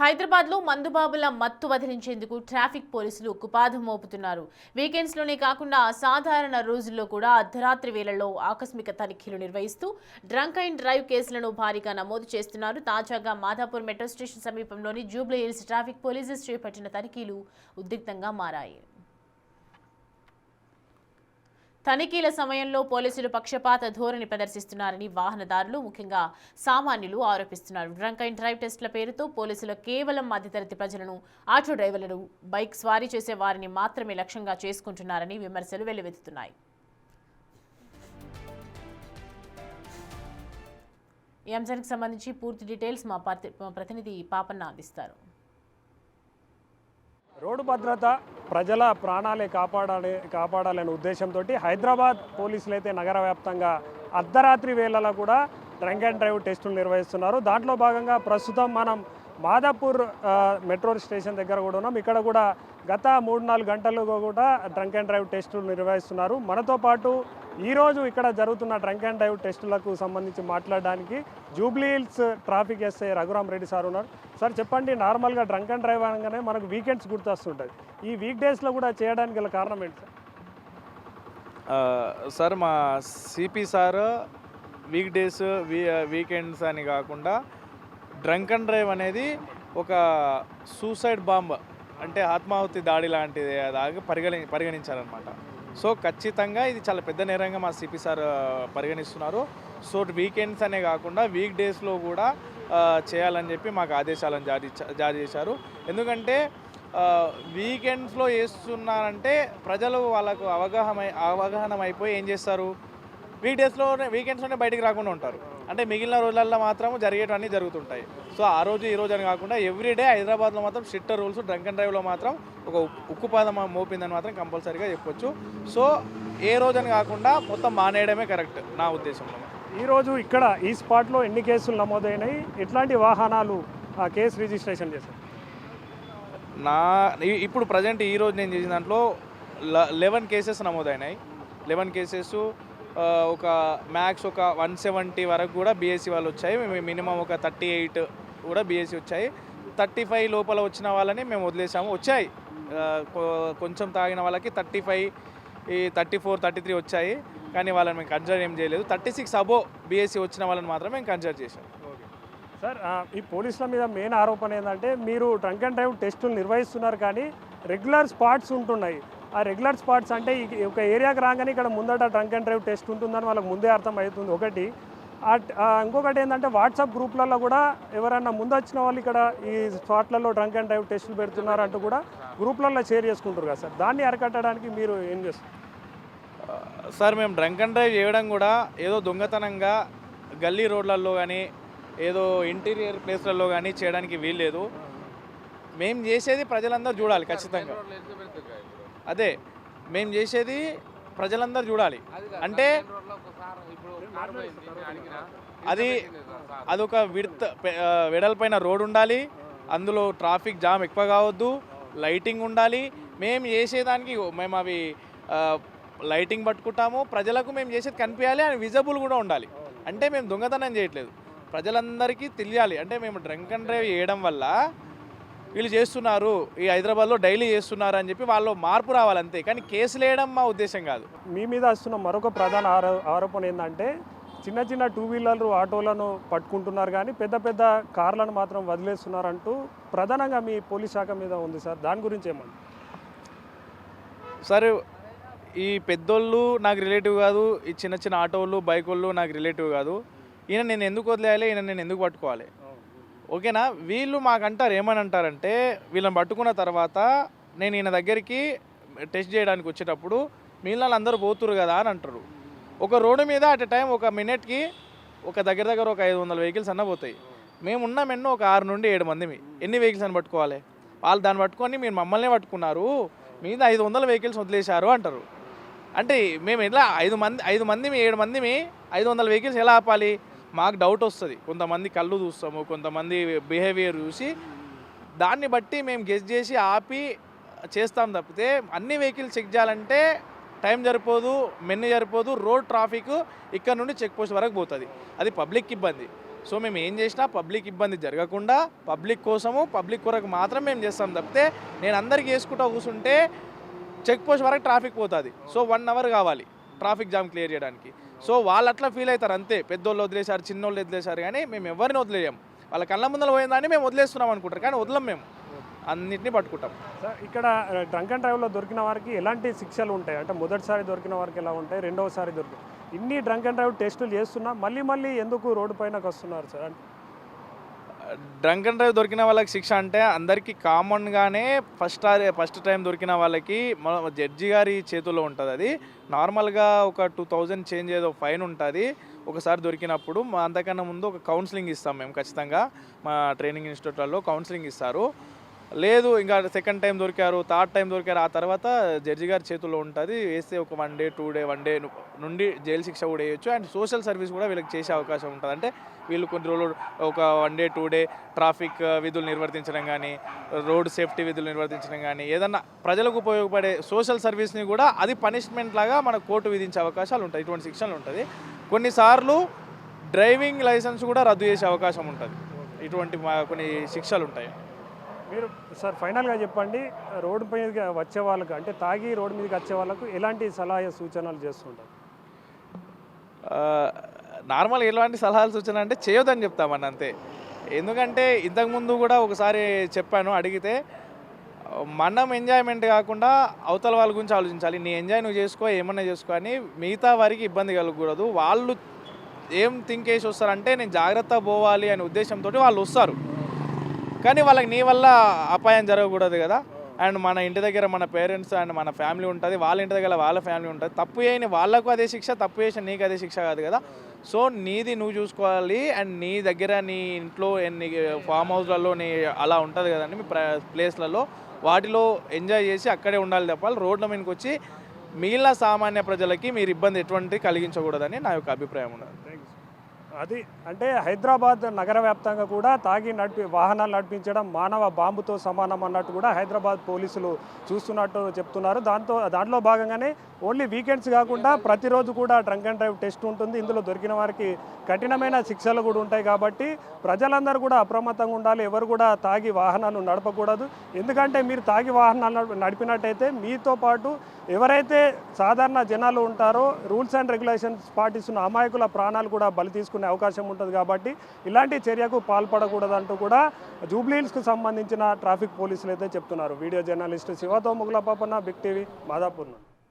హైదరాబాద్లో మందుబాబుల మత్తు వదిలించేందుకు ట్రాఫిక్ పోలీసులు కుపాదం మోపుతున్నారు. వీకెండ్స్లోనే కాకుండా సాధారణ రోజుల్లో కూడా అర్ధరాత్రి వేళల్లో ఆకస్మిక తనిఖీలు నిర్వహిస్తూ డ్రంక్ అండ్ డ్రైవ్ కేసులను భారీగా నమోదు చేస్తున్నారు. తాజాగా మాధాపూర్ మెట్రో స్టేషన్ సమీపంలోని జూబ్లీ హిల్స్ ట్రాఫిక్ పోలీసులు చేపట్టిన తనిఖీలు ఉద్రిక్తంగా మారాయి. తనిఖీల సమయంలో పోలీసులు పక్షపాత ధోరణి ప్రదర్శిస్తున్నారని వాహనదారులు, ముఖ్యంగా సామాన్యులు ఆరోపిస్తున్నారు. డ్రంక్ అండ్ డ్రైవ్ టెస్టుల పేరుతో పోలీసులు కేవలం మధ్యతరగతి ప్రజలను, ఆటో డ్రైవర్లను, బైక్ స్వారీ చేసే వారిని మాత్రమే లక్ష్యంగా చేసుకుంటున్నారని విమర్శలు వెల్లువెత్తుతున్నాయి. ఈ అంశానికి సంబంధించి పూర్తి డీటెయిల్స్ మా ప్రతినిధి పాపన్న అందిస్తారు. రోడ్డు భద్రత, ప్రజల ప్రాణాలే కాపాడాలనే ఉద్దేశంతో హైదరాబాద్ పోలీసులు అయితే నగర వ్యాప్తంగా అర్ధరాత్రి వేళలో కూడా డ్రంక్ అండ్ డ్రైవ్ టెస్టులు నిర్వహిస్తున్నారు. దాంట్లో భాగంగా ప్రస్తుతం మనం మాధాపూర్ మెట్రో స్టేషన్ దగ్గర కూడా ఉన్నాం. ఇక్కడ కూడా గత 3-4 గంటలుగా కూడా డ్రంక్ అండ్ డ్రైవ్ టెస్టులు నిర్వహిస్తున్నారు. మనతో పాటు ఈరోజు ఇక్కడ జరుగుతున్న డ్రంక్ అండ్ డ్రైవ్ టెస్టులకు సంబంధించి మాట్లాడడానికి Jubilee hills traffic SI Raghuram Reddy sir ఉన్నారు. సార్ చెప్పండి, నార్మల్గా డ్రంక్ అండ్ డ్రైవ్ అనగానే మనకు వీకెండ్స్ గుర్తొస్తుంటుంది. ఈ వీక్ డేస్లో కూడా చేయడానికి గల కారణం ఏంటి సార్? సార్ మా CP sir week days weekends అని కాకుండా డ్రంక్ అండ్ డ్రైవ్ అనేది ఒక సూసైడ్ బాంబ్, అంటే ఆత్మాహుతి దాడి లాంటిది దాకా పరిగణించారనమాట. సో ఖచ్చితంగా ఇది చాలా పెద్ద నేరంగా మా సిపి సార్ పరిగణిస్తున్నారు. సో వీకెండ్స్ అనే కాకుండా వీక్ డేస్లో కూడా చేయాలని చెప్పి మాకు ఆదేశాలను జారీ చేశారు. ఎందుకంటే వీకెండ్స్లో చేస్తున్నారంటే ప్రజలు వాళ్ళకు అవగాహన అయిపోయి ఏం చేస్తారు, వీకెండ్స్లోనే బయటికి రాకుండా ఉంటారు. అంటే మిగిలిన రోజులలో మాత్రం జరిగేటన్నీ జరుగుతుంటాయి. సో ఆ రోజు ఈ రోజు అని కాకుండా ఎవ్రీడే హైదరాబాద్లో మాత్రం స్ట్రిక్ట్ రూల్స్, డ్రంక్ అండ్ డ్రైవ్లో మాత్రం ఒక ఉక్కుపాదం మోపిందని మాత్రం కంపల్సరీగా చెప్పొచ్చు. సో ఏ రోజు అని కాకుండా మొత్తం మానేయడమే కరెక్ట్ నా ఉద్దేశంలో. ఈరోజు ఇక్కడ ఈ స్పాట్లో ఎన్ని కేసులు నమోదైనాయి, ఎట్లాంటి వాహనాలు ఆ కేసు రిజిస్ట్రేషన్ చేశారు? ఇప్పుడు ప్రజెంట్ ఈరోజు నేను చేసిన దాంట్లో 11 కేసెస్ నమోదైనాయి. 11 కేసెస్ ఒక మ్యాక్స్ ఒక 170 వరకు కూడా బీఎస్సీ వాళ్ళు వచ్చాయి. మినిమం ఒక 38 కూడా బీఎస్సీ వచ్చాయి. 35 లోపల వచ్చిన వాళ్ళని మేము వదిలేసాము. వచ్చాయి కొంచెం తాగిన వాళ్ళకి 35, 34, 33 వచ్చాయి, కానీ వాళ్ళని మేము కన్సిడర్ ఏం చేయలేదు. 36 అబో బీఎస్సీ వచ్చిన వాళ్ళని మాత్రం మేము కన్సిడర్ చేసాం. సార్, ఈ పోలీసుల మీద మెయిన్ ఆరోపణ ఏంటంటే మీరు డ్రంక్ అండ్ డ్రైవ్ టెస్టులు నిర్వహిస్తున్నారు, కానీ రెగ్యులర్ స్పాట్స్ ఉంటున్నాయి. ఆ రెగ్యులర్ స్పాట్స్ అంటే ఒక ఏరియాకి రాగానే ఇక్కడ ముందట డ్రంక్ అండ్ డ్రైవ్ టెస్ట్ ఉంటుందని వాళ్ళకి ముందే అర్థం అవుతుంది ఒకటి. ఇంకొకటి ఏంటంటే వాట్సాప్ గ్రూప్లలో కూడా ఎవరైనా ముందు వచ్చిన వాళ్ళు ఇక్కడ ఈ స్పాట్లలో డ్రంక్ అండ్ డ్రైవ్ టెస్టులు పెడుతున్నారంటూ కూడా గ్రూప్లలో షేర్ చేసుకుంటారు కదా సార్, దాన్ని అరికట్టడానికి మీరు ఏం చేస్తారు? సార్, మేము డ్రంక్ అండ్ డ్రైవ్ చేయడం కూడా ఏదో దొంగతనంగా గల్లీ రోడ్లలో కానీ ఏదో ఇంటీరియర్ ప్లేస్లలో కానీ చేయడానికి వీల్లేదు. మేము చేసేది ప్రజలందరూ చూడాలి ఖచ్చితంగా. అదే మేము చేసేది ప్రజలందరూ చూడాలి. అంటే అదొక వెడల్పైన రోడ్ ఉండాలి, అందులో ట్రాఫిక్ జామ్ ఎక్కువ కావద్దు, లైటింగ్ ఉండాలి. మేము చేసేదానికి మేము అవి లైటింగ్ పట్టుకుంటాము, ప్రజలకు మేము చేసేది కనిపించాలి, అని విజిబుల్ కూడా ఉండాలి. అంటే మేము దొంగతనం చేయట్లేదు, ప్రజలందరికీ తెలియాలి. అంటే మేము డ్రంక్ అండ్ డ్రైవ్ చేయడం వల్ల వీళ్ళు చేస్తున్నారు, ఈ హైదరాబాద్లో డైలీ చేస్తున్నారు అని చెప్పి వాళ్ళు మార్పు రావాలంతే, కానీ కేసులు వేయడం మా ఉద్దేశం కాదు. మీ మీద వస్తున్న మరొక ప్రధాన ఆరోపణ ఏంటంటే చిన్న చిన్న 2 వీలర్లు ఆటోలను పట్టుకుంటున్నారు, కానీ పెద్ద పెద్ద కార్లను మాత్రం వదిలేస్తున్నారంటూ ప్రధానంగా మీ పోలీస్ శాఖ మీద ఉంది సార్, దాని గురించి ఏమన్నా? సార్, ఈ పెద్దోళ్ళు నాకు రిలేటివ్ కాదు, ఈ చిన్న చిన్న ఆటోళ్ళు, బైక్ వాళ్ళు నాకు రిలేటివ్ కాదు. ఈయన నేను ఎందుకు వదిలేయాలి, ఈయన నేను ఎందుకు పట్టుకోవాలి? ఓకేనా? వీళ్ళు మాకంటారు, ఏమని అంటారంటే వీళ్ళని పట్టుకున్న తర్వాత నేను ఈయన దగ్గరికి టెస్ట్ చేయడానికి వచ్చేటప్పుడు మిగిలిన అందరూ పోతురు కదా అని అంటారు. ఒక రోడ్డు మీద అట్ టైం ఒక మినిట్కి ఒక దగ్గర ఒక 500 వెహికల్స్ అన్న పోతాయి. మేము ఉన్నాం ఎన్నో ఒక 6 నుండి 7 మంది. ఎన్ని వెహికల్స్ అని పట్టుకోవాలి? వాళ్ళు దాన్ని పట్టుకొని మీరు మమ్మల్నే పట్టుకున్నారు, మీద 500 వెహికల్స్ వదిలేశారు అంటారు. అంటే మేము ఎలా 5 మంది 7 మంది 500 వెహికల్స్ ఎలా ఆపాలి? మాకు డౌట్ వస్తుంది. కొంతమంది కళ్ళు చూస్తాము, కొంతమంది బిహేవియర్ చూసి దాన్ని బట్టి మేము గెస్ చేసి ఆపి చేస్తాం తప్పితే అన్ని వెహికల్స్ చెక్ చేయాలంటే టైం సరిపోదు, మెన్ని సరిపోదు. రోడ్ ట్రాఫిక్ ఇక్కడ నుండి చెక్ పోస్ట్ వరకు పోతుంది, అది పబ్లిక్ ఇబ్బంది. సో మేము ఏం చేసినా పబ్లిక్ ఇబ్బంది జరగకుండా పబ్లిక్ కోసము పబ్లిక్ కొరకు మాత్రం మేము చేస్తాం తప్పితే నేను అందరికీ వేసుకుంటూ కూర్చుంటే చెక్ పోస్ట్ వరకు ట్రాఫిక్ పోతుంది. సో 1 అవర్ కావాలి ట్రాఫిక్ జామ్ క్లియర్ చేయడానికి. సో వాళ్ళు అట్లా ఫీల్ అవుతారు అంతే. పెద్దోళ్ళు వదిలేశారు, చిన్నోళ్ళు వదిలేశారు, కానీ మేము ఎవరిని వదిలేయం. వాళ్ళ కళ్ళ ముందర పోయిందని మేము వదిలేస్తున్నాం అనుకుంటారు, కానీ వదలం. మేము అన్నింటినీ పట్టుకుంటాం. సార్ ఇక్కడ డ్రంక్ అండ్ డ్రైవ్లో దొరికిన వారికి ఎలాంటి శిక్షలు ఉంటాయి? అంటే మొదటిసారి దొరికిన వారికి ఎలా ఉంటాయి, రెండవసారి దొరికి ఇన్ని డ్రంక్ అండ్ డ్రైవ్ టెస్టులు చేస్తున్నా మళ్ళీ ఎందుకు రోడ్డు పైనకు వస్తున్నారు సార్? డ్రంక్ అండ్ డ్రైవ్ దొరికిన వాళ్ళకి శిక్ష అంటే అందరికీ కామన్గానే ఫస్ట్ టైం దొరికిన వాళ్ళకి జడ్జి గారి చేతుల్లో ఉంటుంది. అది నార్మల్గా ఒక 2000 చేంజ్ ఏదో ఫైన్ ఉంటుంది ఒకసారి దొరికినప్పుడు. అంతకన్నా ముందు ఒక కౌన్సిలింగ్ ఇస్తాం మేము ఖచ్చితంగా. మా ట్రైనింగ్ ఇన్స్టిట్యూట్లలో కౌన్సిలింగ్ ఇస్తారు. లేదు ఇంకా సెకండ్ టైం దొరికారు, థర్డ్ టైం దొరికారు, ఆ తర్వాత జడ్జి గారి చేతుల్లో ఉంటుంది. వేస్తే ఒక 1 డే 2 డే 1 డే నుండి జైలు శిక్ష కూడా వేయచ్చు. అండ్ సోషల్ సర్వీస్ కూడా వీళ్ళకి చేసే అవకాశం ఉంటుంది. అంటే వీళ్ళు కొన్ని రోజులు ఒక 1 డే 2 డే ట్రాఫిక్ విధులు నిర్వర్తించడం కానీ, రోడ్ సేఫ్టీ విధులు నిర్వర్తించడం కానీ, ఏదన్నా ప్రజలకు ఉపయోగపడే సోషల్ సర్వీస్ని కూడా అది పనిష్మెంట్ లాగా మన కోర్టు విధించే అవకాశాలు ఉంటాయి. ఇటువంటి శిక్షలు ఉంటుంది. కొన్నిసార్లు డ్రైవింగ్ లైసెన్స్ కూడా రద్దు చేసే అవకాశం ఉంటుంది. ఇటువంటి కొన్ని శిక్షలు ఉంటాయి. మీరు సార్ ఫైనల్గా చెప్పండి, రోడ్డు మీదకి వచ్చే వాళ్ళకు, అంటే తాగి రోడ్డు మీదకి వచ్చే వాళ్ళకు ఎలాంటి సలహా సూచనలు చేస్తుంటారు? నార్మల్ ఎలాంటి సలహాలు సూచన అంటే చేయొద్దని చెప్తామని అంతే. ఎందుకంటే ఇంతకుముందు కూడా ఒకసారి చెప్పాను, అడిగితే మనం ఎంజాయ్మెంట్ కాకుండా అవతల వాళ్ళ గురించి ఆలోచించాలి. నీ ఎంజాయ్ నువ్వు చేసుకో, ఏమన్నా చేసుకో అని. మిగతా వారికి ఇబ్బంది కలగకూడదు. వాళ్ళు ఏం థింక్ చేసి వస్తారంటే నేను జాగ్రత్త పోవాలి అనే ఉద్దేశంతో వాళ్ళు వస్తారు, కానీ వాళ్ళకి నీ వల్ల అపాయం జరగకూడదు కదా. అండ్ మన ఇంటి దగ్గర మన పేరెంట్స్ అండ్ మన ఫ్యామిలీ ఉంటుంది, వాళ్ళ ఇంటి దగ్గర వాళ్ళ ఫ్యామిలీ ఉంటుంది. తప్పు చేయని వాళ్ళకు అదే శిక్ష, తప్పు చేసిన నీకు అదే శిక్ష కాదు కదా. సో నీది నువ్వు చూసుకోవాలి. అండ్ నీ దగ్గర నీ ఇంట్లో నీ ఫామ్ హౌస్లలో నీ అలా ఉంటుంది కదండి, మీ ప్లేస్లలో వాటిలో ఎంజాయ్ చేసి అక్కడే ఉండాలి తప్ప రోడ్ల మీదకి వచ్చి మిగిలిన సామాన్య ప్రజలకి మీరు ఇబ్బంది ఎటువంటి కలిగించకూడదని నా యొక్క అభిప్రాయం ఉన్నది. అది అంటే హైదరాబాద్ నగర వ్యాప్తంగా కూడా తాగి వాహనాలు నడిపించడం మానవ బాంబుతో సమానం అన్నట్టు కూడా హైదరాబాద్ పోలీసులు చూస్తున్నట్టు చెప్తున్నారు. దాంట్లో భాగంగానే ఓన్లీ వీకెండ్స్ కాకుండా ప్రతిరోజు కూడా డ్రంక్ అండ్ డ్రైవ్ టెస్ట్ ఉంటుంది. ఇందులో దొరికిన వారికి కఠినమైన శిక్షలు కూడా ఉంటాయి. కాబట్టి ప్రజలందరూ కూడా అప్రమత్తంగా ఉండాలి. ఎవరు కూడా తాగి వాహనాలు నడపకూడదు. ఎందుకంటే మీరు తాగి వాహనాలు నడిపినట్టయితే మీతో పాటు ఎవరైతే సాధారణ జనాలు ఉంటారో రూల్స్ అండ్ రెగ్యులేషన్స్ పాటిస్తున్న అమాయకుల ప్రాణాలు కూడా బలి తీసుకునే అవకాశం ఉంటుంది. కాబట్టి ఇలాంటి చర్యకు పాల్పడకూడదంటూ కూడా జూబ్లీహిల్స్కు సంబంధించిన ట్రాఫిక్ పోలీసులు అయితే చెప్తున్నారు. వీడియో జర్నలిస్ట్ శివతో ముగులపాపన్న, బిగ్ టీవీ, మాదాపూర్.